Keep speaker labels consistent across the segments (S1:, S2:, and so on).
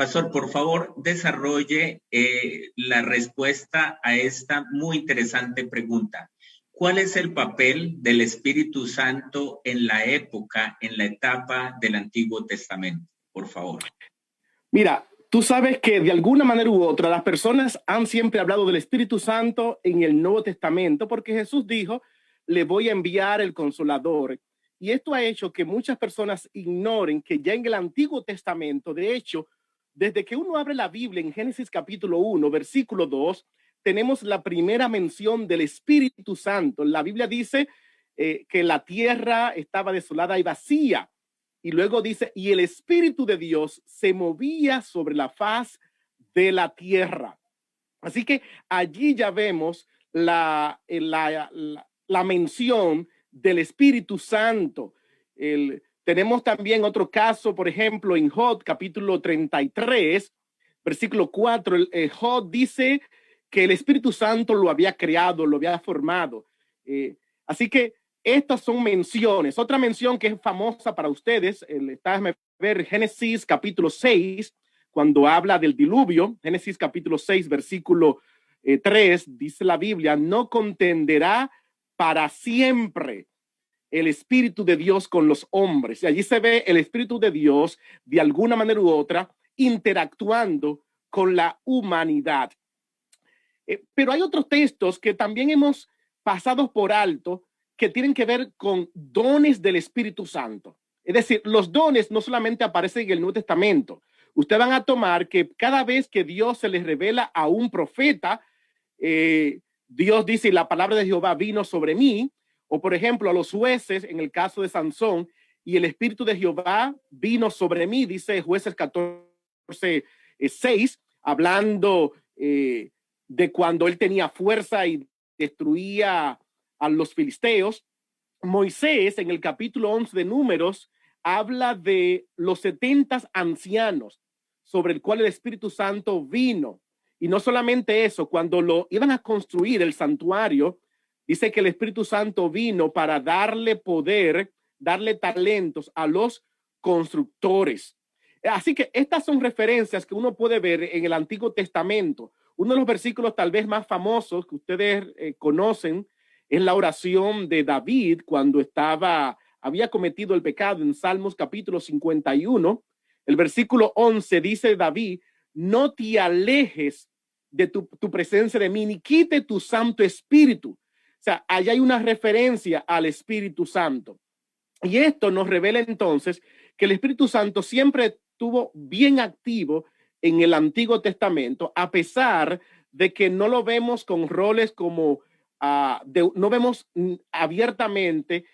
S1: Pastor, por favor, desarrolle la respuesta a esta muy interesante pregunta. ¿Cuál es el papel del Espíritu Santo en la época, en la etapa del Antiguo Testamento? Por favor.
S2: Mira, tú sabes que de alguna manera u otra las personas han siempre hablado del Espíritu Santo en el Nuevo Testamento porque Jesús dijo, le voy a enviar el Consolador. Y esto ha hecho que muchas personas ignoren que ya en el Antiguo Testamento, de hecho, desde que uno abre la Biblia en Génesis capítulo 1, versículo 2, tenemos la primera mención del Espíritu Santo. La Biblia dice que la tierra estaba desolada y vacía. Y luego dice, y el Espíritu de Dios se movía sobre la faz de la tierra. Así que allí ya vemos la mención del Espíritu Santo. Tenemos también otro caso, por ejemplo, en Job, capítulo 33, versículo 4, Job dice que el Espíritu Santo lo había creado, lo había formado. Así que estas son menciones. Otra mención que es famosa para ustedes, está a ver Génesis capítulo 6, cuando habla del diluvio. Génesis capítulo 6, versículo 3, dice la Biblia, no contenderá para siempre el Espíritu de Dios con los hombres. Y allí se ve el Espíritu de Dios de alguna manera u otra interactuando con la humanidad. Pero hay otros textos que también hemos pasado por alto que tienen que ver con dones del Espíritu Santo. Es decir, los dones no solamente aparecen en el Nuevo Testamento. Ustedes van a tomar que cada vez que Dios se les revela a un profeta, Dios dice, la palabra de Jehová vino sobre mí. O por ejemplo, a los jueces, en el caso de Sansón, y el Espíritu de Jehová vino sobre mí, dice Jueces 14:6, hablando de cuando él tenía fuerza y destruía a los filisteos. Moisés, en el capítulo 11 de Números, habla de los 70 ancianos sobre el cual el Espíritu Santo vino. Y no solamente eso, cuando lo iban a construir el santuario, dice que el Espíritu Santo vino para darle poder, darle talentos a los constructores. Así que estas son referencias que uno puede ver en el Antiguo Testamento. Uno de los versículos tal vez más famosos que ustedes conocen es la oración de David cuando había cometido el pecado en Salmos capítulo 51. El versículo 11 dice David, no te alejes de tu presencia de mí, ni quite tu Santo Espíritu. O sea, allá hay una referencia al Espíritu Santo. Y esto nos revela entonces que el Espíritu Santo siempre estuvo bien activo en el Antiguo Testamento, a pesar de que no lo vemos con roles como, no vemos abiertamente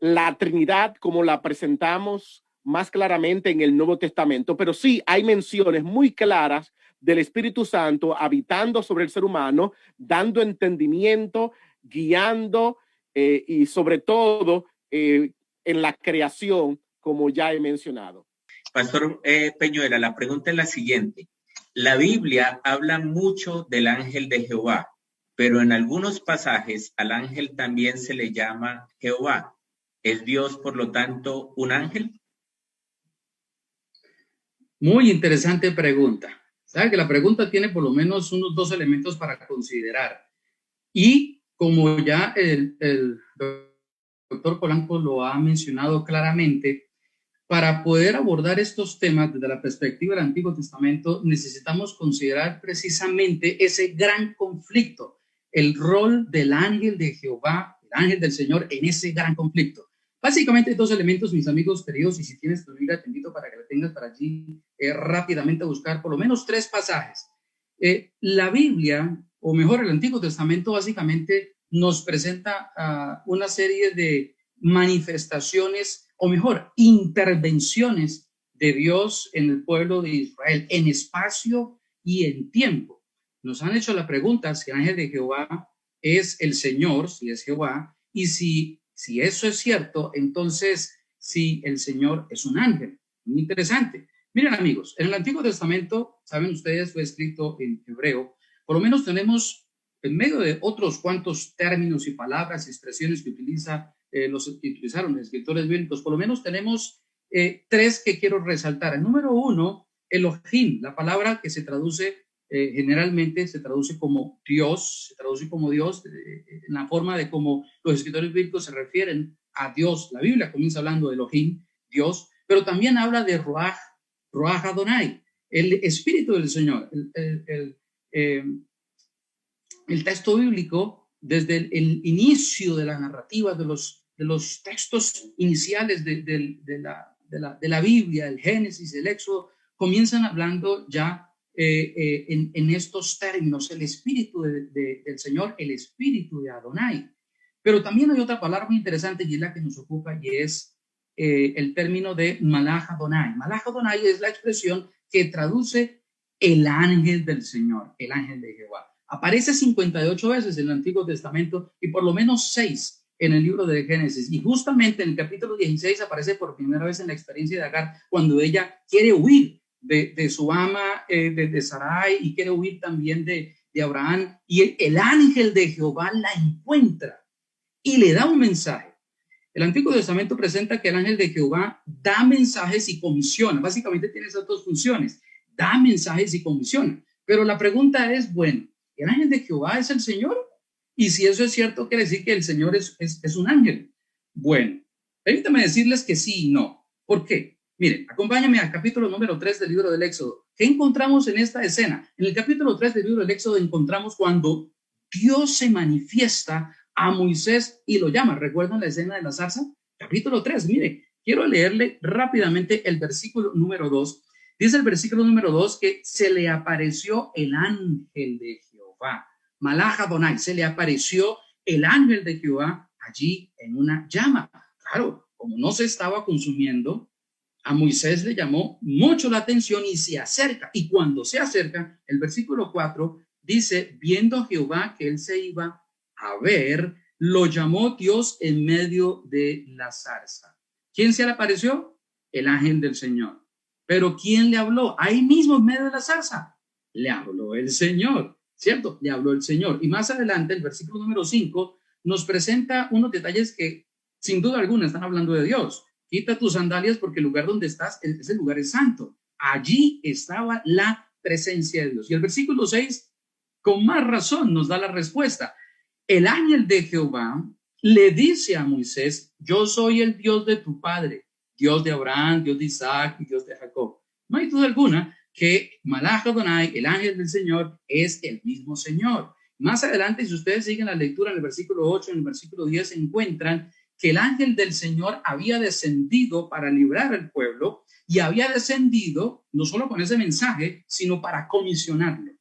S2: la Trinidad como la presentamos más claramente en el Nuevo Testamento, pero sí hay menciones muy claras del Espíritu Santo habitando sobre el ser humano, dando entendimiento, guiando y sobre todo en la creación, como ya he mencionado.
S1: Pastor Peñuela, la pregunta es la siguiente. La Biblia habla mucho del ángel de Jehová, pero en algunos pasajes al ángel también se le llama Jehová. ¿Es Dios, por lo tanto, un ángel?
S3: Muy interesante pregunta. Sabe que la pregunta tiene por lo menos unos dos elementos para considerar. Y como ya el doctor Polanco lo ha mencionado claramente, para poder abordar estos temas desde la perspectiva del Antiguo Testamento, necesitamos considerar precisamente ese gran conflicto, el rol del ángel de Jehová, el ángel del Señor en ese gran conflicto. Básicamente dos elementos, mis amigos queridos, y si tienes tu Biblia, te invito para que la tengas para allí rápidamente a buscar por lo menos tres pasajes. La Biblia, o mejor el Antiguo Testamento, básicamente nos presenta una serie de manifestaciones, o mejor, intervenciones de Dios en el pueblo de Israel, en espacio y en tiempo. Nos han hecho la pregunta si el ángel de Jehová es el Señor, si es Jehová, y si eso es cierto, entonces si el Señor es un ángel. Muy interesante. Miren, amigos, en el Antiguo Testamento, saben ustedes, fue escrito en hebreo. Por lo menos tenemos, en medio de otros cuantos términos y palabras y expresiones que utilizaron los escritores bíblicos, por lo menos tenemos tres que quiero resaltar. El número uno Elohim, la palabra que se traduce generalmente se traduce como Dios, en la forma de cómo los escritores bíblicos se refieren a Dios. La Biblia comienza hablando de Elohim, Dios, pero también habla de Ruach Adonai, el Espíritu del Señor. El texto bíblico, desde el inicio de la narrativa, de los textos iniciales de la Biblia, el Génesis, el Éxodo, comienzan hablando ya en estos términos, el Espíritu del Señor, el Espíritu de Adonai. Pero también hay otra palabra muy interesante y es la que nos ocupa, y es el término de Malach Adonai. Malach Adonai es la expresión que traduce el ángel del Señor, el ángel de Jehová. Aparece 58 veces en el Antiguo Testamento y por lo menos 6 en el libro de Génesis. Y justamente en el capítulo 16 aparece por primera vez en la experiencia de Agar, cuando ella quiere huir de su ama, de Sarai, y quiere huir también de Abraham. Y el ángel de Jehová la encuentra y le da un mensaje. El Antiguo Testamento presenta que el ángel de Jehová da mensajes y comisiona. Básicamente tiene esas dos funciones: da mensajes y comisiona. Pero la pregunta es, bueno, ¿el ángel de Jehová es el Señor? Y si eso es cierto, quiere decir que el Señor es un ángel. Bueno, permítame decirles que sí y no. ¿Por qué? Miren, acompáñame al capítulo número 3 del libro del Éxodo. ¿Qué encontramos en esta escena? En el capítulo 3 del libro del Éxodo encontramos cuando Dios se manifiesta a Moisés y lo llama. ¿Recuerdan la escena de la zarza? Capítulo 3, mire, quiero leerle rápidamente el versículo número 2. Dice el versículo número 2 que se le apareció el ángel de Jehová. Malach Adonai, se le apareció el ángel de Jehová allí en una llama. Claro, como no se estaba consumiendo, a Moisés le llamó mucho la atención y se acerca. Y cuando se acerca, el versículo 4 dice, viendo Jehová que él se iba a ver, lo llamó Dios en medio de la zarza. ¿Quién se le apareció? El ángel del Señor. Pero ¿quién le habló? Ahí mismo en medio de la zarza. Le habló el Señor, ¿cierto? Le habló el Señor. Y más adelante, el versículo número 5 nos presenta unos detalles que sin duda alguna están hablando de Dios. Quita tus sandalias porque el lugar donde estás, ese lugar es santo. Allí estaba la presencia de Dios. Y el versículo 6, con más razón, nos da la respuesta. El ángel de Jehová le dice a Moisés, yo soy el Dios de tu padre, Dios de Abraham, Dios de Isaac y Dios de Jacob. No hay duda alguna que Malach Adonai, el ángel del Señor, es el mismo Señor. Más adelante, si ustedes siguen la lectura en el versículo 8, en el versículo 10, encuentran que el ángel del Señor había descendido para librar al pueblo, y había descendido no solo con ese mensaje, sino para comisionarlo.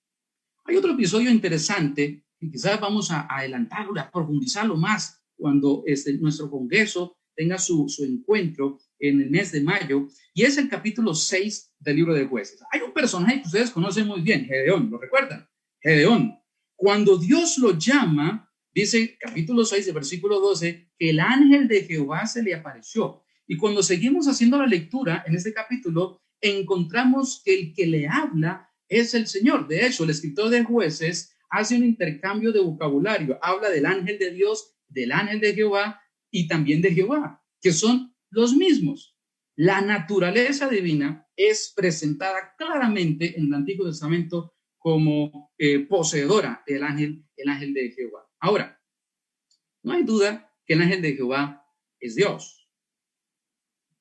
S3: Hay otro episodio interesante y quizás vamos a adelantarlo, a profundizarlo más cuando nuestro congreso tenga su encuentro en el mes de mayo, y es el capítulo 6 del libro de Jueces. Hay un personaje que ustedes conocen muy bien, Gedeón, ¿lo recuerdan? Gedeón. Cuando Dios lo llama, dice capítulo 6, el versículo 12, que el ángel de Jehová se le apareció. Y cuando seguimos haciendo la lectura en este capítulo, encontramos que el que le habla es el Señor. De hecho, el escritor de Jueces hace un intercambio de vocabulario. Habla del ángel de Dios, del ángel de Jehová y también de Jehová, que son los mismos. La naturaleza divina es presentada claramente en el Antiguo Testamento como poseedora del ángel, el ángel de Jehová. Ahora, no hay duda que el ángel de Jehová es Dios.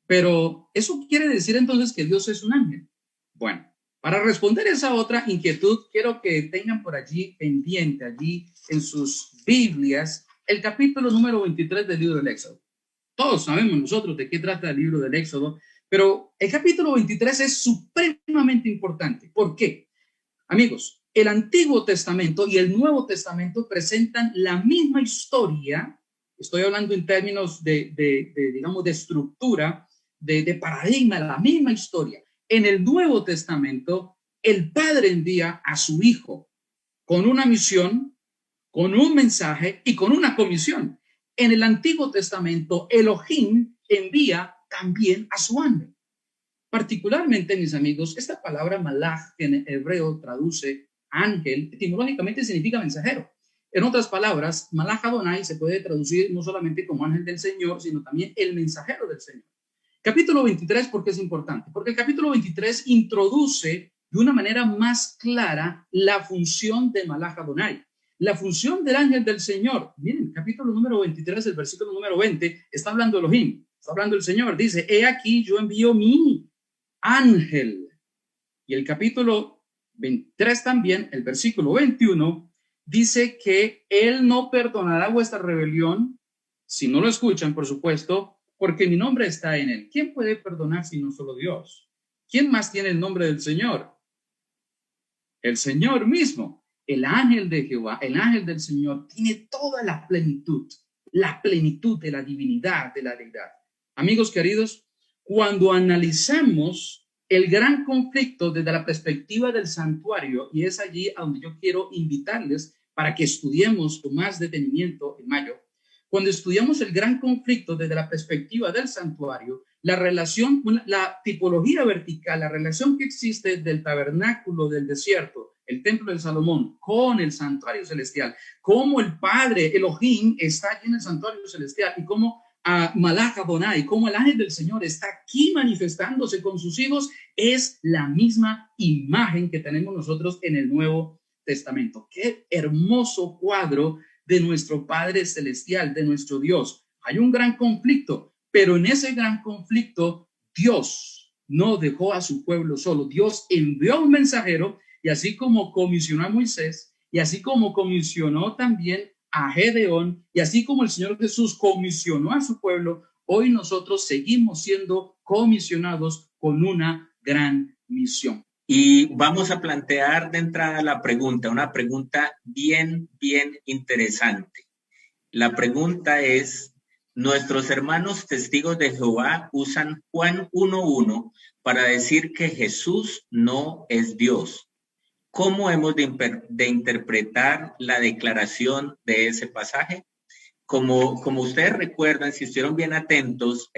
S3: Pero ¿eso quiere decir entonces que Dios es un ángel? Bueno, para responder esa otra inquietud, quiero que tengan por allí pendiente, allí en sus Biblias, el capítulo número 23 del libro del Éxodo. Todos sabemos nosotros de qué trata el libro del Éxodo, pero el capítulo 23 es supremamente importante. ¿Por qué? Amigos, el Antiguo Testamento y el Nuevo Testamento presentan la misma historia. Estoy hablando en términos digamos, de estructura, de paradigma, la misma historia. En el Nuevo Testamento, el Padre envía a su Hijo con una misión, con un mensaje y con una comisión. En el Antiguo Testamento, Elohim envía también a su ángel. Particularmente, mis amigos, esta palabra malach, que en hebreo traduce ángel, etimológicamente significa mensajero. En otras palabras, Malach Adonai se puede traducir no solamente como ángel del Señor, sino también el mensajero del Señor. Capítulo 23, ¿por qué es importante? Porque el capítulo 23 introduce de una manera más clara la función de Malach Adonai, la función del ángel del Señor. Miren, capítulo número 23, el versículo número 20, está hablando Elohim, está hablando el Señor. Dice, he aquí yo envío mi ángel. Y el capítulo 23 también, el versículo 21, dice que él no perdonará vuestra rebelión, si no lo escuchan, por supuesto, porque mi nombre está en él. ¿Quién puede perdonar si no solo Dios? ¿Quién más tiene el nombre del Señor? El Señor mismo, el ángel de Jehová, el ángel del Señor, tiene toda la plenitud de la divinidad, de la deidad. Amigos queridos, cuando analizamos el gran conflicto desde la perspectiva del santuario, y es allí a donde yo quiero invitarles para que estudiemos con más detenimiento en mayo, cuando estudiamos el gran conflicto desde la perspectiva del santuario, la relación, la tipología vertical, la relación que existe del tabernáculo del desierto, el templo de Salomón, con el santuario celestial, cómo el Padre Elohim está allí en el santuario celestial y cómo Malach Adonai, cómo el ángel del Señor está aquí manifestándose con sus hijos, es la misma imagen que tenemos nosotros en el Nuevo Testamento. Qué hermoso cuadro de nuestro Padre Celestial, de nuestro Dios. Hay un gran conflicto, pero en ese gran conflicto Dios no dejó a su pueblo solo. Dios envió a un mensajero y así como comisionó a Moisés y así como comisionó también a Gedeón y así como el Señor Jesús comisionó a su pueblo, hoy nosotros seguimos siendo comisionados con una gran misión.
S1: Y vamos a plantear de entrada la pregunta, una pregunta bien interesante. La pregunta es, nuestros hermanos testigos de Jehová usan Juan 1:1 para decir que Jesús no es Dios. ¿Cómo hemos de interpretar la declaración de ese pasaje? Como ustedes recuerdan, si estuvieron bien atentos,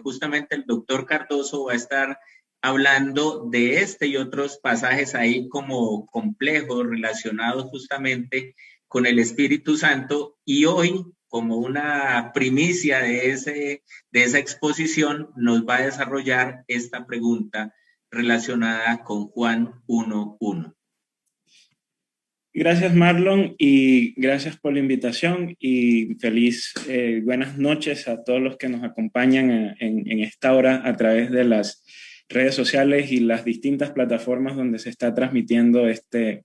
S1: justamente el doctor Cardoso va a estar hablando de este y otros pasajes ahí como complejos relacionados justamente con el Espíritu Santo, y hoy, como una primicia de esa exposición, nos va a desarrollar esta pregunta relacionada con Juan 1:1.
S4: Gracias, Marlon, y gracias por la invitación y buenas noches a todos los que nos acompañan en esta hora a través de las redes sociales y las distintas plataformas donde se está transmitiendo este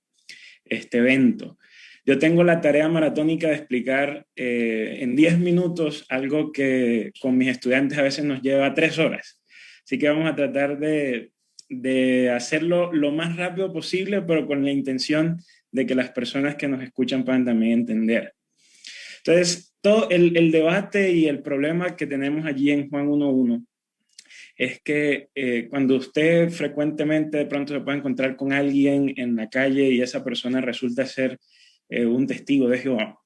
S4: evento. Yo tengo la tarea maratónica de explicar en 10 minutos algo que con mis estudiantes a veces nos lleva 3 horas. Así que vamos a tratar de hacerlo lo más rápido posible, pero con la intención de que las personas que nos escuchan puedan también entender. Entonces, todo el debate y el problema que tenemos allí en Juan 1:1 es que cuando usted frecuentemente de pronto se puede encontrar con alguien en la calle y esa persona resulta ser un testigo de Jehová,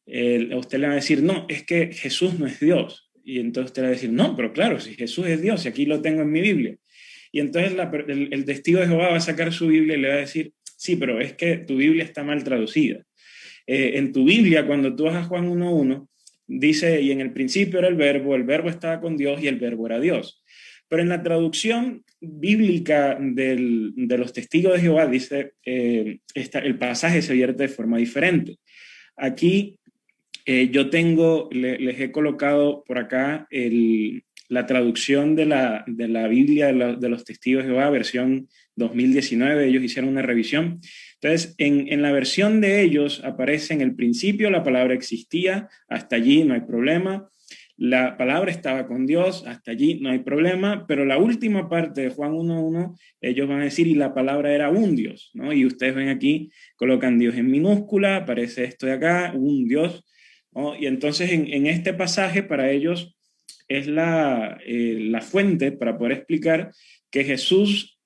S4: a usted le va a decir, no, es que Jesús no es Dios. Y entonces usted le va a decir, no, pero claro, si Jesús es Dios, y aquí lo tengo en mi Biblia. Y entonces el testigo de Jehová va a sacar su Biblia y le va a decir, sí, pero es que tu Biblia está mal traducida. En tu Biblia, cuando tú vas a Juan 1:1, dice, y en el principio era el verbo estaba con Dios y el verbo era Dios. Pero en la traducción bíblica de los testigos de Jehová, dice, el pasaje se vierte de forma diferente. Aquí yo les he colocado por acá la traducción de la Biblia de los testigos de Jehová, versión 2019, ellos hicieron una revisión. Entonces, en la versión de ellos aparece en el principio la palabra existía, hasta allí no hay problema. La palabra estaba con Dios, hasta allí no hay problema, pero la última parte de Juan 1:1, ellos van a decir, y la palabra era un Dios, ¿no? Y ustedes ven aquí, colocan Dios en minúscula, aparece esto de acá, un Dios, ¿no? Y entonces en este pasaje para ellos es la fuente para poder explicar que Jesús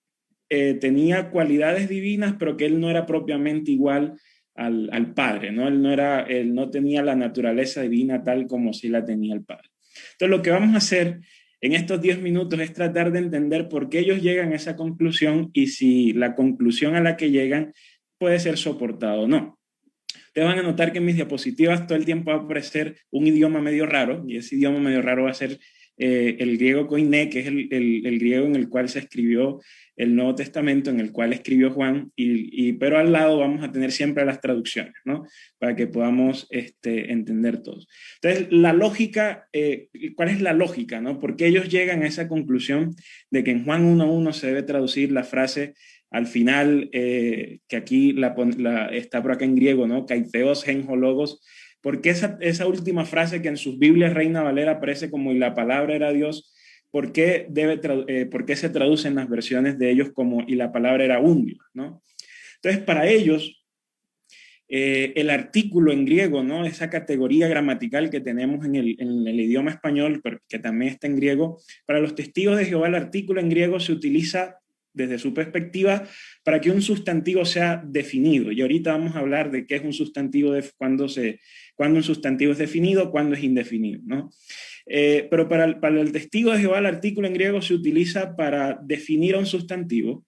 S4: tenía cualidades divinas, pero que él no era propiamente igual al Padre, ¿no? Él no tenía la naturaleza divina tal como sí la tenía el Padre. Entonces lo que vamos a hacer en estos 10 minutos es tratar de entender por qué ellos llegan a esa conclusión y si la conclusión a la que llegan puede ser soportada o no. Ustedes van a notar que en mis diapositivas todo el tiempo va a aparecer un idioma medio raro, y ese idioma medio raro va a ser el griego koiné, que es el griego en el cual se escribió el Nuevo Testamento, en el cual escribió Juan, pero al lado vamos a tener siempre las traducciones, ¿no? Para que podamos entender todos. Entonces, la lógica, ¿cuál es la lógica, no? Porque ellos llegan a esa conclusión de que en Juan 1:1 se debe traducir la frase al final, que aquí está por acá en griego, ¿no? Kaiteos genjologos. ¿Por qué esa última frase que en sus Biblias Reina Valera aparece como "y la palabra era Dios"? ¿Por qué se traduce en las versiones de ellos como "y la palabra era un Dios", ¿no? Entonces, para ellos, el artículo en griego, ¿no? Esa categoría gramatical que tenemos en el idioma español, pero que también está en griego, para los testigos de Jehová el artículo en griego se utiliza desde su perspectiva para que un sustantivo sea definido. Y ahorita vamos a hablar de qué es un sustantivo, cuándo un sustantivo es definido, cuándo es indefinido, ¿no? Pero para el testigo de Jehová el artículo en griego se utiliza para definir a un sustantivo.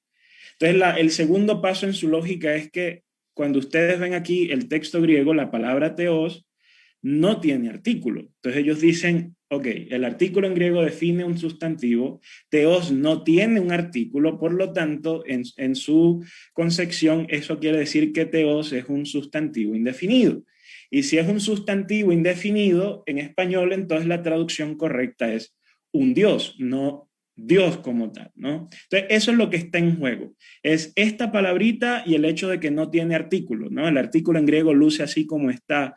S4: Entonces el segundo paso en su lógica es que cuando ustedes ven aquí el texto griego, la palabra teos no tiene artículo. Entonces ellos dicen, ok, el artículo en griego define un sustantivo, teos no tiene un artículo, por lo tanto, en su concepción, eso quiere decir que teos es un sustantivo indefinido. Y si es un sustantivo indefinido, en español, entonces la traducción correcta es un Dios, no Dios como tal, ¿no? Entonces, eso es lo que está en juego. Es esta palabrita y el hecho de que no tiene artículo, ¿no? El artículo en griego luce así como está,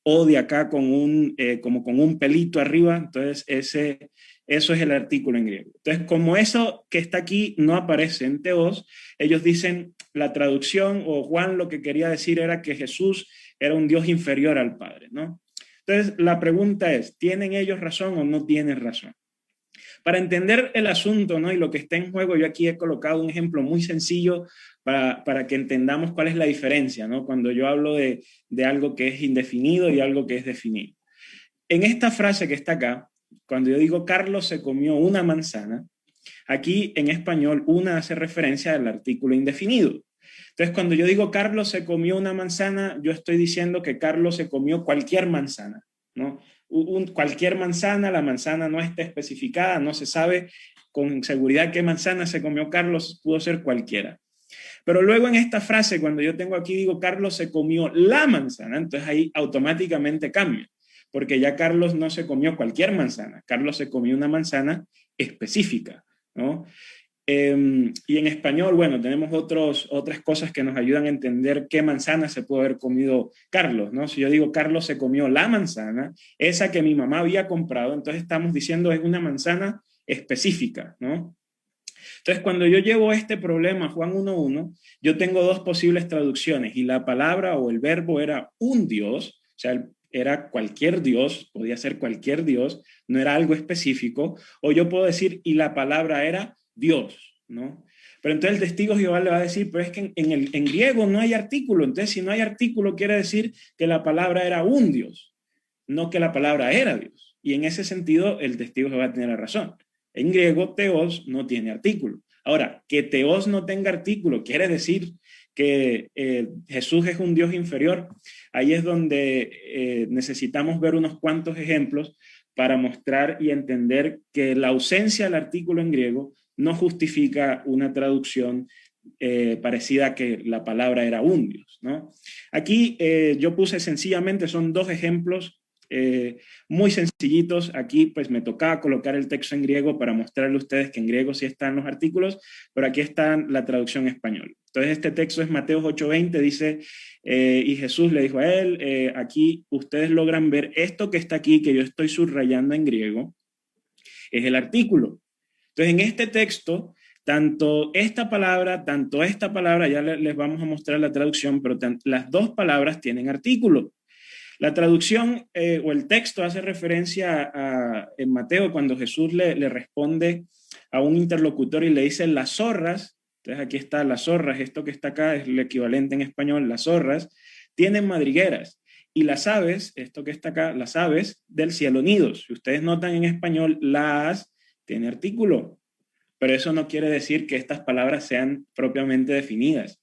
S4: o de acá como con un pelito arriba, entonces eso es el artículo en griego. Entonces, como eso que está aquí no aparece en teos, ellos dicen, la traducción, o Juan lo que quería decir era que Jesús era un Dios inferior al Padre, ¿no? Entonces, la pregunta es, ¿tienen ellos razón o no tienen razón? Para entender el asunto, ¿no? Y lo que está en juego, yo aquí he colocado un ejemplo muy sencillo para que entendamos cuál es la diferencia, ¿no? Cuando yo hablo de algo que es indefinido y algo que es definido. En esta frase que está acá, cuando yo digo Carlos se comió una manzana, aquí en español una hace referencia al artículo indefinido. Entonces, cuando yo digo Carlos se comió una manzana, yo estoy diciendo que Carlos se comió cualquier manzana, ¿no? Cualquier manzana, la manzana no está especificada, no se sabe con seguridad qué manzana se comió Carlos, pudo ser cualquiera. Pero luego en esta frase, cuando yo tengo aquí, digo Carlos se comió la manzana, entonces ahí automáticamente cambia, porque ya Carlos no se comió cualquier manzana, Carlos se comió una manzana específica, ¿no? Y en español, bueno, tenemos otras cosas que nos ayudan a entender qué manzana se puede haber comido Carlos, ¿no? Si yo digo Carlos se comió la manzana, esa que mi mamá había comprado, entonces estamos diciendo es una manzana específica, ¿no? Entonces, cuando yo llevo este problema a Juan 1:1, yo tengo dos posibles traducciones, y la palabra o el verbo era un Dios, o sea, era cualquier Dios, podía ser cualquier Dios, no era algo específico, o yo puedo decir, y la palabra era Dios, ¿no? Pero entonces el testigo Jehová le va a decir, pero es que en griego no hay artículo, entonces si no hay artículo quiere decir que la palabra era un Dios, no que la palabra era Dios. Y en ese sentido el testigo Jehová tiene la razón. En griego teos no tiene artículo. Ahora, que teos no tenga artículo quiere decir que Jesús es un Dios inferior. Ahí es donde necesitamos ver unos cuantos ejemplos para mostrar y entender que la ausencia del artículo en griego no justifica una traducción parecida a que la palabra era un Dios, ¿no? Aquí yo puse sencillamente, son dos ejemplos muy sencillitos. Aquí pues me tocaba colocar el texto en griego para mostrarle a ustedes que en griego sí están los artículos, pero aquí está la traducción en español. Entonces este texto es Mateo 8:20, dice, y Jesús le dijo a él, aquí ustedes logran ver esto que está aquí, que yo estoy subrayando en griego, es el artículo. Entonces en este texto, tanto esta palabra, ya les vamos a mostrar la traducción, pero las dos palabras tienen artículo. La traducción o el texto hace referencia en Mateo cuando Jesús le responde a un interlocutor y le dice las zorras. Entonces aquí está las zorras, esto que está acá es el equivalente en español, las zorras tienen madrigueras y las aves, esto que está acá, las aves del cielo nidos. Si ustedes notan en español, las tiene artículo, pero eso no quiere decir que estas palabras sean propiamente definidas,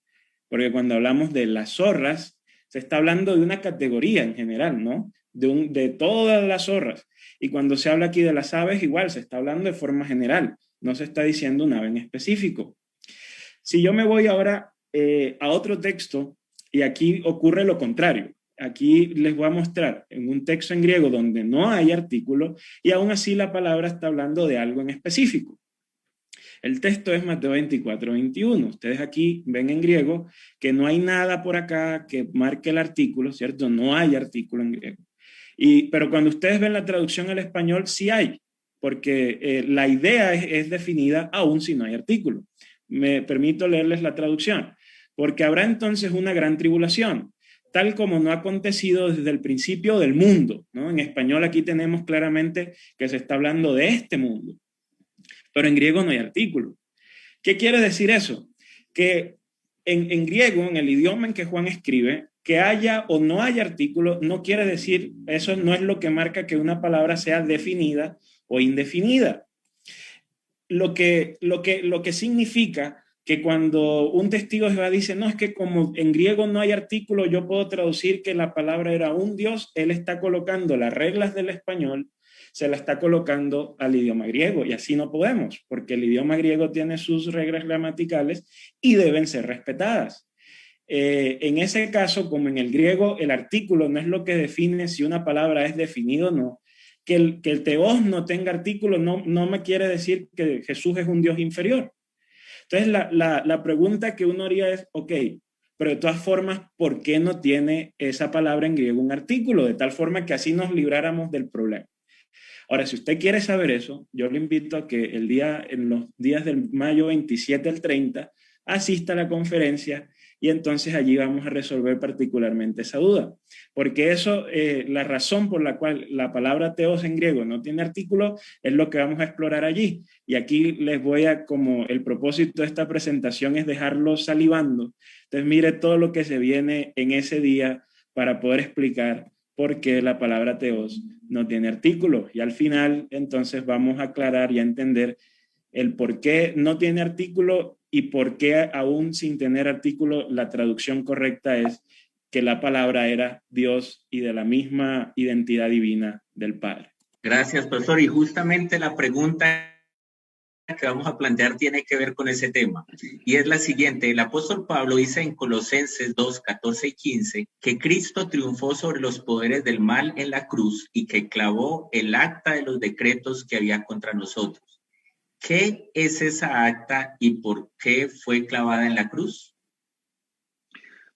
S4: porque cuando hablamos de las zorras, Se está hablando de una categoría en general, ¿no? De todas las zorras. Y cuando se habla aquí de las aves, igual se está hablando de forma general. No se está diciendo un ave en específico. Si yo me voy ahora a otro texto, y aquí ocurre lo contrario. Aquí les voy a mostrar en un texto en griego donde no hay artículo y aún así la palabra está hablando de algo en específico. El texto es Mateo 24:21. Ustedes aquí ven en griego que no hay nada por acá que marque el artículo, ¿cierto? No hay artículo en griego. Pero cuando ustedes ven la traducción al español, sí hay, porque la idea es definida aún si no hay artículo. Me permito leerles la traducción. Porque habrá entonces una gran tribulación, tal como no ha acontecido desde el principio del mundo, ¿no? En español aquí tenemos claramente que se está hablando de este mundo, pero en griego no hay artículo. ¿Qué quiere decir eso? Que en griego, en el idioma en que Juan escribe, que haya o no haya artículo, no quiere decir, eso no es lo que marca que una palabra sea definida o indefinida. Lo que significa que cuando un testigo de Jehová dice, no, es que como en griego no hay artículo, yo puedo traducir que la palabra era un Dios, él está colocando las reglas del español, se la está colocando al idioma griego, y así no podemos, porque el idioma griego tiene sus reglas gramaticales y deben ser respetadas. En ese caso, como en el griego, el artículo no es lo que define si una palabra es definida o no. Que el teos no tenga artículo no me quiere decir que Jesús es un Dios inferior. Entonces, la pregunta que uno haría es, ok, pero de todas formas, ¿por qué no tiene esa palabra en griego un artículo? De tal forma que así nos libráramos del problema. Ahora, si usted quiere saber eso, yo le invito a que en los días del mayo 27 al 30, asista a la conferencia y entonces allí vamos a resolver particularmente esa duda. Porque eso, la razón por la cual la palabra teos en griego no tiene artículo es lo que vamos a explorar allí. Y aquí les voy como el propósito de esta presentación es dejarlos salivando. Entonces mire todo lo que se viene en ese día para poder explicar por qué la palabra teos no tiene artículo. Y al final, entonces, vamos a aclarar y a entender el por qué no tiene artículo y por qué, aún sin tener artículo, la traducción correcta es que la palabra era Dios y de la misma identidad divina del Padre.
S1: Gracias, pastor. Y justamente la pregunta que vamos a plantear tiene que ver con ese tema. Y es la siguiente. El apóstol Pablo dice en Colosenses 2, 14 y 15 que Cristo triunfó sobre los poderes del mal en la cruz y que clavó el acta de los decretos que había contra nosotros. ¿Qué es esa acta y por qué fue clavada en la cruz?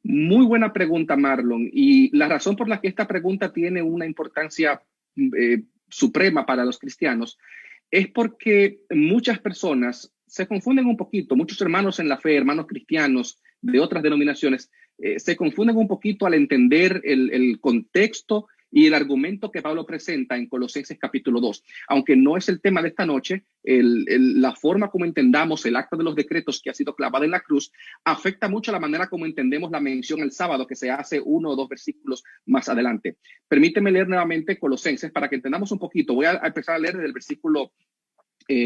S2: Muy buena pregunta, Marlon. Y la razón por la que esta pregunta tiene una importancia suprema para los cristianos es porque muchas personas se confunden un poquito, muchos hermanos en la fe, hermanos cristianos de otras denominaciones, se confunden un poquito al entender el contexto y el argumento que Pablo presenta en Colosenses capítulo 2. Aunque no es el tema de esta noche, la forma como entendamos el acta de los decretos que ha sido clavada en la cruz afecta mucho la manera como entendemos la mención el sábado que se hace 1 o 2 versículos más adelante. Permíteme leer nuevamente Colosenses para que entendamos un poquito. Voy a empezar a leer desde el versículo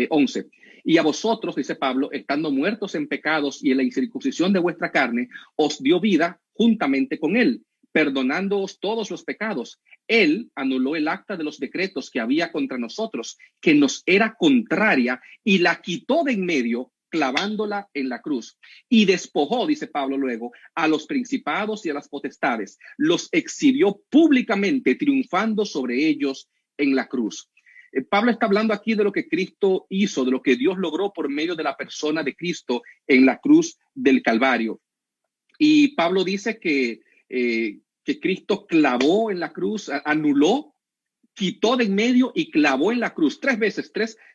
S2: 11. Y a vosotros, dice Pablo, estando muertos en pecados y en la incircuncisión de vuestra carne, os dio vida juntamente con él, perdonándoos todos los pecados. Él anuló el acta de los decretos que había contra nosotros, que nos era contraria, y la quitó de en medio, clavándola en la cruz. Y despojó, dice Pablo luego, a los principados y a las potestades. Los exhibió públicamente, triunfando sobre ellos en la cruz. Pablo está hablando aquí de lo que Cristo hizo, de lo que Dios logró por medio de la persona de Cristo en la cruz del Calvario. Y Pablo dice que Cristo clavó en la cruz, anuló, quitó de en medio y clavó en la cruz 3 veces,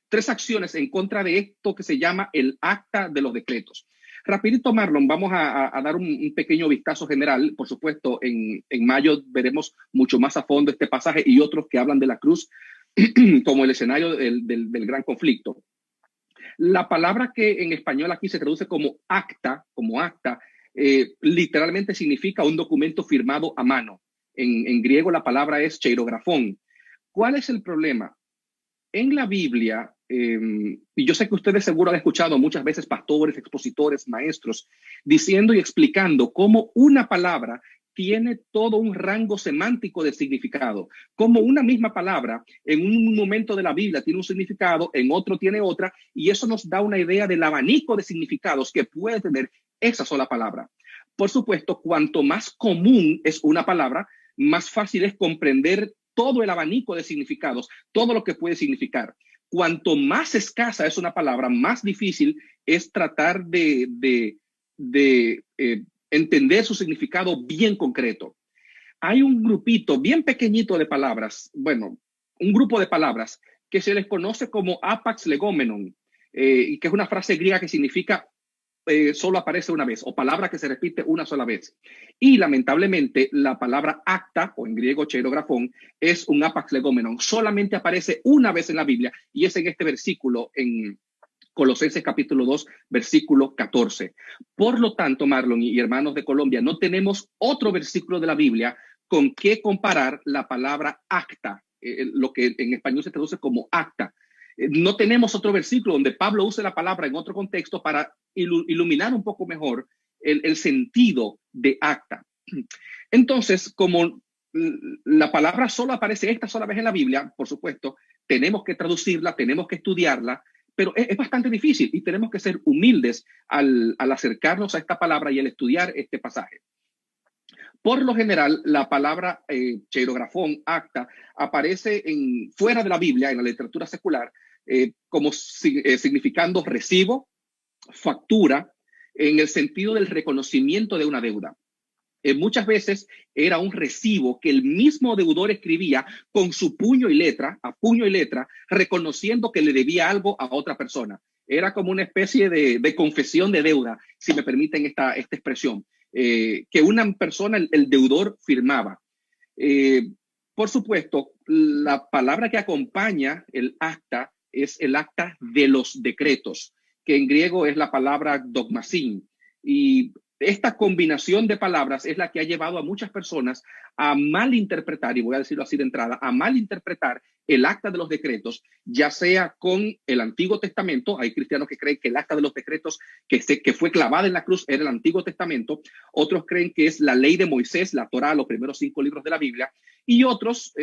S2: tres acciones en contra de esto que se llama el acta de los decretos. Rapidito, Marlon, vamos a dar un pequeño vistazo general. Por supuesto, en mayo veremos mucho más a fondo este pasaje y otros que hablan de la cruz como el escenario del gran conflicto. La palabra que en español aquí se traduce como acta, literalmente significa un documento firmado a mano. En griego la palabra es cheirografón. ¿Cuál es el problema? En la Biblia, y yo sé que ustedes seguro han escuchado muchas veces pastores, expositores, maestros, diciendo y explicando cómo una palabra
S5: tiene todo un rango semántico de significado. Como una misma palabra en un momento de la Biblia tiene un significado, en otro tiene otra, y eso nos da una idea del abanico de significados que puede tener esa sola palabra. Por supuesto, cuanto más común es una palabra, más fácil es comprender todo el abanico de significados, todo lo que puede significar. Cuanto más escasa es una palabra, más difícil es tratar de entender su significado bien concreto. Hay un grupito bien pequeñito de palabras, bueno, un grupo de palabras que se les conoce como apax legomenon, y que es una frase griega que significa solo aparece una vez, o palabra que se repite una sola vez. Y lamentablemente la palabra acta, o en griego cheirografón, es un apax legomenon. Solamente aparece una vez en la Biblia, y es en este versículo, en Colosenses capítulo 2, versículo 14. Por lo tanto, Marlon y hermanos de Colombia, no tenemos otro versículo de la Biblia con que comparar la palabra acta, lo que en español se traduce como acta. No tenemos otro versículo donde Pablo use la palabra en otro contexto para iluminar un poco mejor el sentido de acta. Entonces, como la palabra solo aparece esta sola vez en la Biblia, por supuesto, tenemos que traducirla, tenemos que estudiarla, pero es bastante difícil y tenemos que ser humildes al acercarnos a esta palabra y al estudiar este pasaje. Por lo general, la palabra cheirografón, acta, aparece fuera de la Biblia, en la literatura secular, como significando recibo, factura, en el sentido del reconocimiento de una deuda. Muchas veces era un recibo que el mismo deudor escribía con su puño y letra, a puño y letra, reconociendo que le debía algo a otra persona. Era como una especie de confesión de deuda, si me permiten esta expresión. Que una persona, el deudor, firmaba. Por supuesto, la palabra que acompaña el acta es el acta de los decretos, que en griego es la palabra dogmasín. Y esta combinación de palabras es la que ha llevado a muchas personas a malinterpretar, y voy a decirlo así de entrada, a malinterpretar el acta de los decretos, ya sea con el Antiguo Testamento. Hay cristianos que creen que el acta de los decretos que fue clavada en la cruz era el Antiguo Testamento. Otros creen que es la ley de Moisés, la Torá, los primeros 5 libros de la Biblia. Y otros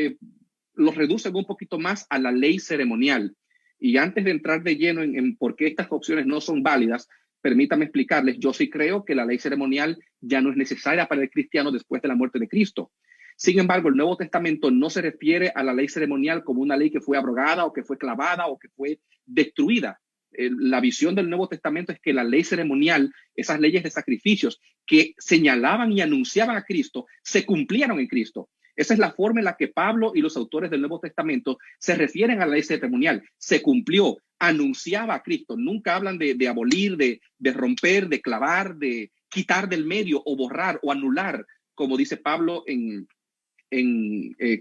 S5: los reducen un poquito más a la ley ceremonial. Y antes de entrar de lleno en por qué estas opciones no son válidas, permítame explicarles, yo sí creo que la ley ceremonial ya no es necesaria para el cristiano después de la muerte de Cristo. Sin embargo, el Nuevo Testamento no se refiere a la ley ceremonial como una ley que fue abrogada o que fue clavada o que fue destruida. La visión del Nuevo Testamento es que la ley ceremonial, esas leyes de sacrificios que señalaban y anunciaban a Cristo, se cumplieron en Cristo. Esa es la forma en la que Pablo y los autores del Nuevo Testamento se refieren a la ley ceremonial. Se cumplió, anunciaba a Cristo. Nunca hablan de abolir, de romper, de clavar, de quitar del medio o borrar o anular, como dice Pablo en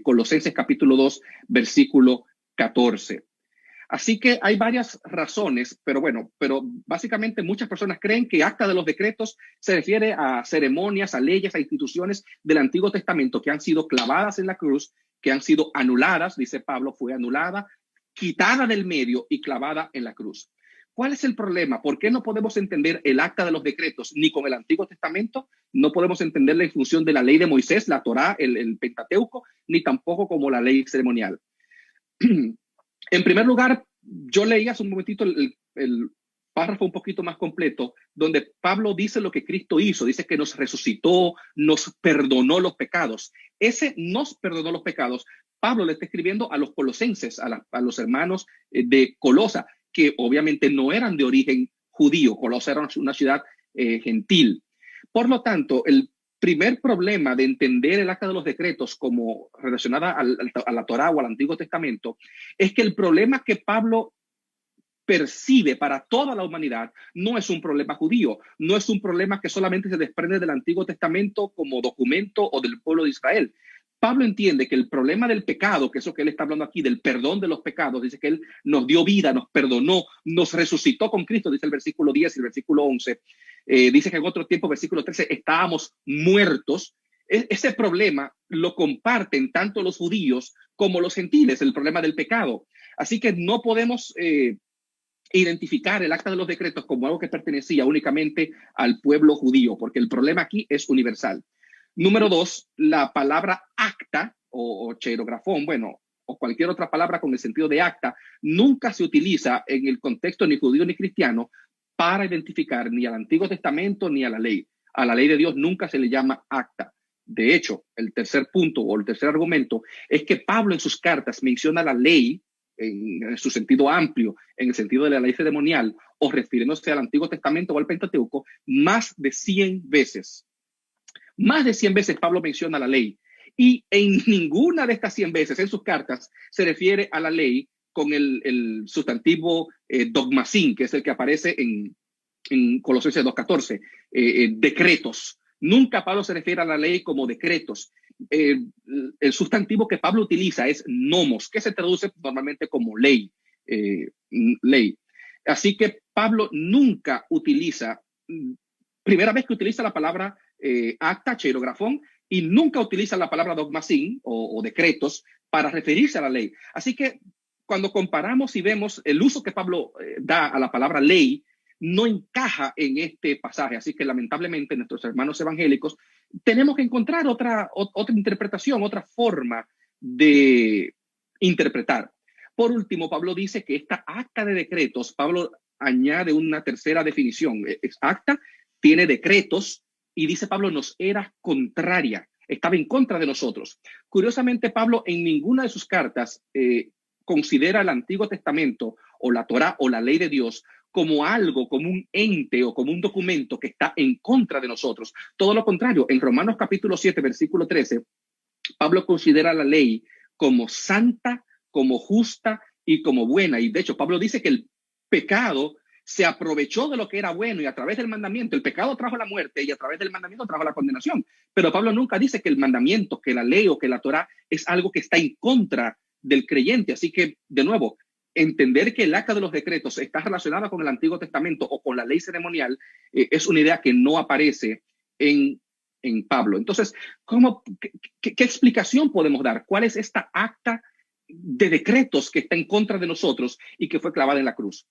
S5: Colosenses capítulo 2, versículo 14. Así que hay varias razones, pero básicamente muchas personas creen que acta de los decretos se refiere a ceremonias, a leyes, a instituciones del Antiguo Testamento que han sido clavadas en la cruz, que han sido anuladas, dice Pablo, fue anulada, quitada del medio y clavada en la cruz. ¿Cuál es el problema? ¿Por qué no podemos entender el acta de los decretos ni con el Antiguo Testamento? No podemos entenderla en función de la ley de Moisés, la Torá, el Pentateuco, ni tampoco como la ley ceremonial. En primer lugar, yo leí hace un momentito el párrafo un poquito más completo, donde Pablo dice lo que Cristo hizo, dice que nos resucitó, nos perdonó los pecados. Ese nos perdonó los pecados, Pablo le está escribiendo a los colosenses, a los hermanos de Colosa, que obviamente no eran de origen judío. Colosa era una ciudad gentil. Por lo tanto, el primer problema de entender el acta de los decretos como relacionada a la Torá o al Antiguo Testamento es que el problema que Pablo percibe para toda la humanidad no es un problema judío, no es un problema que solamente se desprende del Antiguo Testamento como documento o del pueblo de Israel. Pablo entiende que el problema del pecado, que es lo que él está hablando aquí, del perdón de los pecados, dice que él nos dio vida, nos perdonó, nos resucitó con Cristo, dice el versículo 10 y el versículo 11. Dice que en otro tiempo, versículo 13, estábamos muertos. Ese problema lo comparten tanto los judíos como los gentiles, el problema del pecado. Así que no podemos identificar el acta de los decretos como algo que pertenecía únicamente al pueblo judío, porque el problema aquí es universal. Número 2, la palabra acta o cheirografón, bueno, o cualquier otra palabra con el sentido de acta, nunca se utiliza en el contexto ni judío ni cristiano para identificar ni al Antiguo Testamento ni a la ley. A la ley de Dios nunca se le llama acta. De hecho, el tercer punto o el tercer argumento es que Pablo en sus cartas menciona la ley en su sentido amplio, en el sentido de la ley ceremonial, o refiriéndose al Antiguo Testamento o al Pentateuco, más de 100 veces. Más de 100 veces Pablo menciona la ley. Y en ninguna de estas 100 veces en sus cartas se refiere a la ley con el sustantivo dogmasín, que es el que aparece en Colosenses 2:14, decretos. Nunca Pablo se refiere a la ley como decretos. El sustantivo que Pablo utiliza es nomos, que se traduce normalmente como ley. Ley. Así que Pablo nunca utiliza, primera vez que utiliza la palabra acta, cheirografón, y nunca utiliza la palabra dogmasín o decretos para referirse a la ley. Así que cuando comparamos y vemos el uso que Pablo da a la palabra ley, no encaja en este pasaje. Así que lamentablemente nuestros hermanos evangélicos tenemos que encontrar otra interpretación, otra forma de interpretar. Por último, Pablo dice que esta acta de decretos, Pablo añade una tercera definición. Es acta, tiene decretos, y dice Pablo, nos era contraria, estaba en contra de nosotros. Curiosamente, Pablo en ninguna de sus cartas considera el Antiguo Testamento o la Torá o la ley de Dios como algo, como un ente o como un documento que está en contra de nosotros. Todo lo contrario, en Romanos capítulo 7, versículo 13, Pablo considera la ley como santa, como justa y como buena. Y de hecho, Pablo dice que el pecado se aprovechó de lo que era bueno, y a través del mandamiento, el pecado trajo la muerte y a través del mandamiento trajo la condenación. Pero Pablo nunca dice que el mandamiento, que la ley o que la Torá es algo que está en contra del creyente. Así que, de nuevo, entender que el acta de los decretos está relacionada con el Antiguo Testamento o con la ley ceremonial es una idea que no aparece en Pablo. Entonces, ¿qué explicación podemos dar? ¿Cuál es esta acta de decretos que está en contra de nosotros y que fue clavada en la cruz?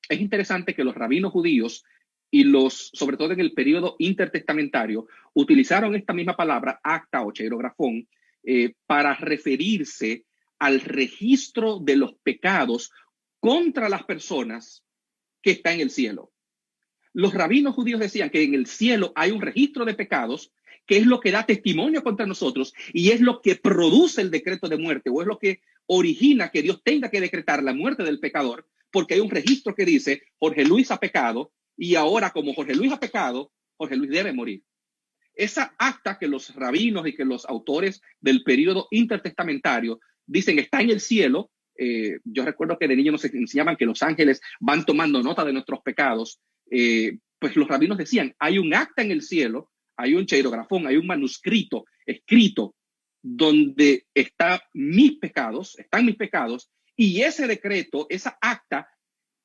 S5: Es interesante que los rabinos judíos y sobre todo en el periodo intertestamentario, utilizaron esta misma palabra, acta o cheirografón, para referirse al registro de los pecados contra las personas que está en el cielo. Los rabinos judíos decían que en el cielo hay un registro de pecados que es lo que da testimonio contra nosotros y es lo que produce el decreto de muerte, o es lo que origina que Dios tenga que decretar la muerte del pecador, porque hay un registro que dice Jorge Luis ha pecado, y ahora como Jorge Luis ha pecado, Jorge Luis debe morir. Esa acta que los rabinos y que los autores del periodo intertestamentario dicen está en el cielo. Yo recuerdo que de niño nos enseñaban que los ángeles van tomando nota de nuestros pecados. Pues los rabinos decían, hay un acta en el cielo, hay un cheirografón, hay un manuscrito escrito donde están mis pecados, y ese decreto, esa acta,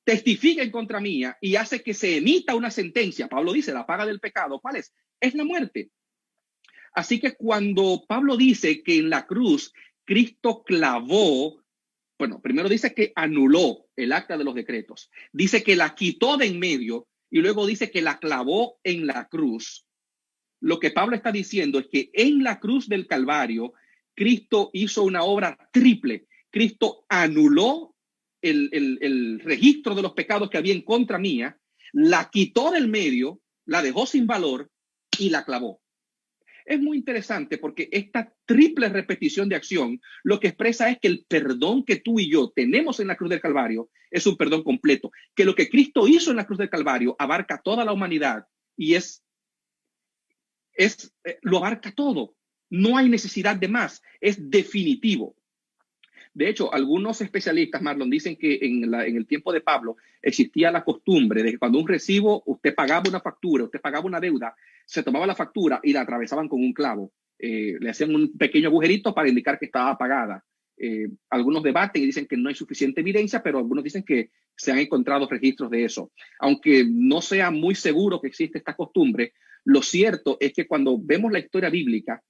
S5: testifica en contra mía y hace que se emita una sentencia. Pablo dice, la paga del pecado, ¿cuál es? Es la muerte. Así que cuando Pablo dice que en la cruz Cristo clavó, bueno, primero dice que anuló el acta de los decretos, dice que la quitó de en medio y luego dice que la clavó en la cruz. Lo que Pablo está diciendo es que en la cruz del Calvario, Cristo hizo una obra triple. Cristo anuló el registro de los pecados que había en contra mía, la quitó del medio, la dejó sin valor y la clavó. Es muy interesante porque esta triple repetición de acción lo que expresa es que el perdón que tú y yo tenemos en la cruz del Calvario es un perdón completo, que lo que Cristo hizo en la cruz del Calvario abarca toda la humanidad y lo abarca todo. No hay necesidad de más, es definitivo. De hecho, algunos especialistas, Marlon, dicen que en el tiempo de Pablo existía la costumbre de que cuando un recibo, usted pagaba una factura, usted pagaba una deuda, se tomaba la factura y la atravesaban con un clavo. Le hacían un pequeño agujerito para indicar que estaba pagada. Algunos debaten y dicen que no hay suficiente evidencia, pero algunos dicen que se han encontrado registros de eso. Aunque no sea muy seguro que existe esta costumbre, lo cierto es que cuando vemos la historia bíblica,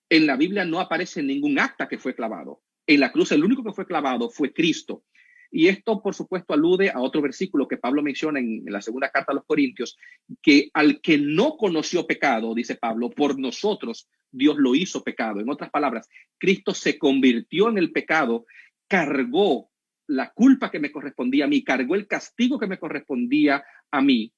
S5: en la Biblia no aparece ningún acta que fue clavado. En la cruz el único que fue clavado fue Cristo. Y esto, por supuesto, alude a otro versículo que Pablo menciona en la segunda carta a los Corintios, que al que no conoció pecado, dice Pablo, por nosotros Dios lo hizo pecado. En otras palabras, Cristo se convirtió en el pecado, cargó la culpa que me correspondía a mí, cargó el castigo que me correspondía a mí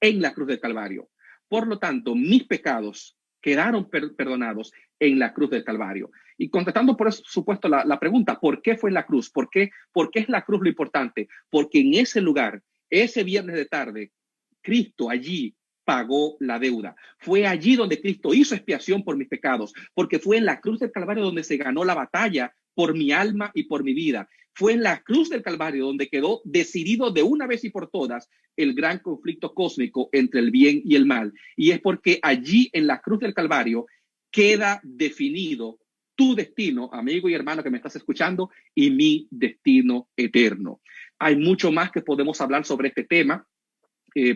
S5: en la cruz del Calvario. Por lo tanto, mis pecados quedaron perdonados en la cruz del Calvario. Y contestando, por supuesto, la pregunta, ¿por qué fue en la cruz? ¿Por qué es la cruz lo importante? Porque en ese lugar, ese viernes de tarde, Cristo allí pagó la deuda. Fue allí donde Cristo hizo expiación por mis pecados, porque fue en la cruz del Calvario donde se ganó la batalla por mi alma y por mi vida. Fue en la cruz del Calvario donde quedó decidido de una vez y por todas el gran conflicto cósmico entre el bien y el mal. Y es porque allí en la cruz del Calvario queda definido tu destino, amigo y hermano que me estás escuchando, y mi destino eterno. Hay mucho más que podemos hablar sobre este tema.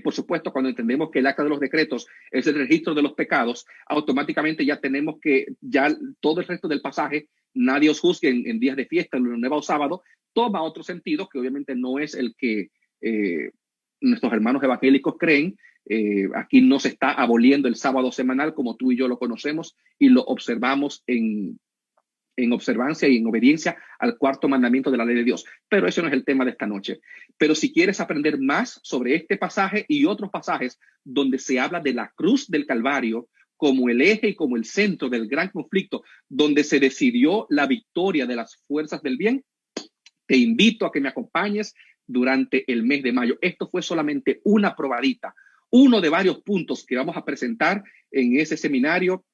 S5: Por supuesto, cuando entendemos que el acta de los decretos es el registro de los pecados, automáticamente ya tenemos que, ya todo el resto del pasaje, nadie os juzgue en días de fiesta, en nueva o sábado, toma otro sentido que obviamente no es el que nuestros hermanos evangélicos creen. Aquí no se está aboliendo el sábado semanal como tú y yo lo conocemos y lo observamos en observancia y en obediencia al cuarto mandamiento de la ley de Dios. Pero eso no es el tema de esta noche. Pero si quieres aprender más sobre este pasaje y otros pasajes donde se habla de la cruz del Calvario como el eje y como el centro del gran conflicto donde se decidió la victoria de las fuerzas del bien, te invito a que me acompañes durante el mes de mayo. Esto fue solamente una probadita, uno de varios puntos que vamos a presentar en ese seminario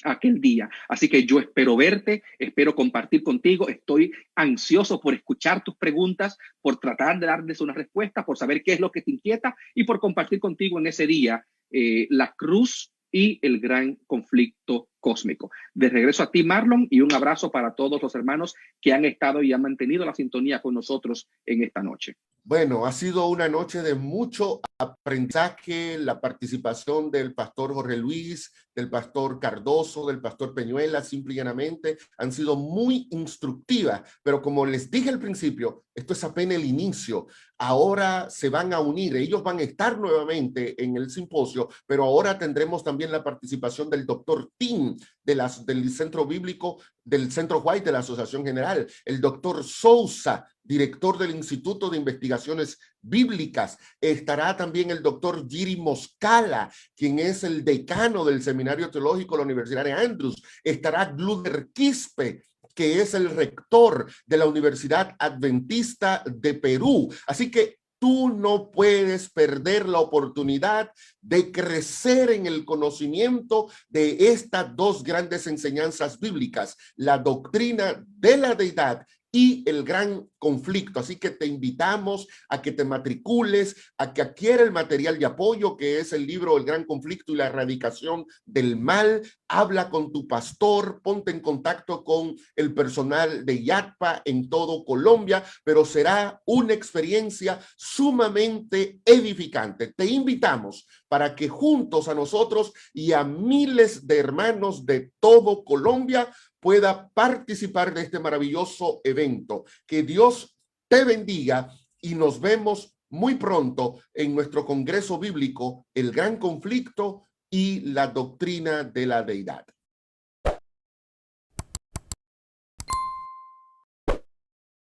S5: aquel día. Así que yo espero verte, espero compartir contigo, estoy ansioso por escuchar tus preguntas, por tratar de darles una respuesta, por saber qué es lo que te inquieta y por compartir contigo en ese día la cruz y el gran conflicto cósmico. De regreso a ti, Marlon, y un abrazo para todos los hermanos que han estado y han mantenido la sintonía con nosotros en esta noche.
S6: Bueno, ha sido una noche de mucho aprendizaje, la participación del pastor Jorge Luis, del pastor Cardoso, del pastor Peñuela, simple y llanamente, han sido muy instructivas, pero como les dije al principio, esto es apenas el inicio. Ahora se van a unir, ellos van a estar nuevamente en el simposio, pero ahora tendremos también la participación del doctor Tim del Centro Bíblico, del Centro White de la Asociación General, el doctor Sousa, director del Instituto de Investigaciones Bíblicas. Estará también el doctor Giri Moscala, quien es el decano del Seminario Teológico de la Universidad de Andrews. Estará Gluder Quispe, que es el rector de la Universidad Adventista de Perú. Así que tú no puedes perder la oportunidad de crecer en el conocimiento de estas dos grandes enseñanzas bíblicas, la doctrina de la deidad y el gran conflicto. Así que te invitamos a que te matricules, a que adquiera el material de apoyo, que es el libro El Gran Conflicto y la Erradicación del Mal. Habla con tu pastor, ponte en contacto con el personal de IATPA en todo Colombia, pero será una experiencia sumamente edificante. Te invitamos para que juntos a nosotros y a miles de hermanos de todo Colombia pueda participar de este maravilloso evento. Que Dios te bendiga y nos vemos muy pronto en nuestro Congreso Bíblico, El Gran Conflicto y la Doctrina de la Deidad.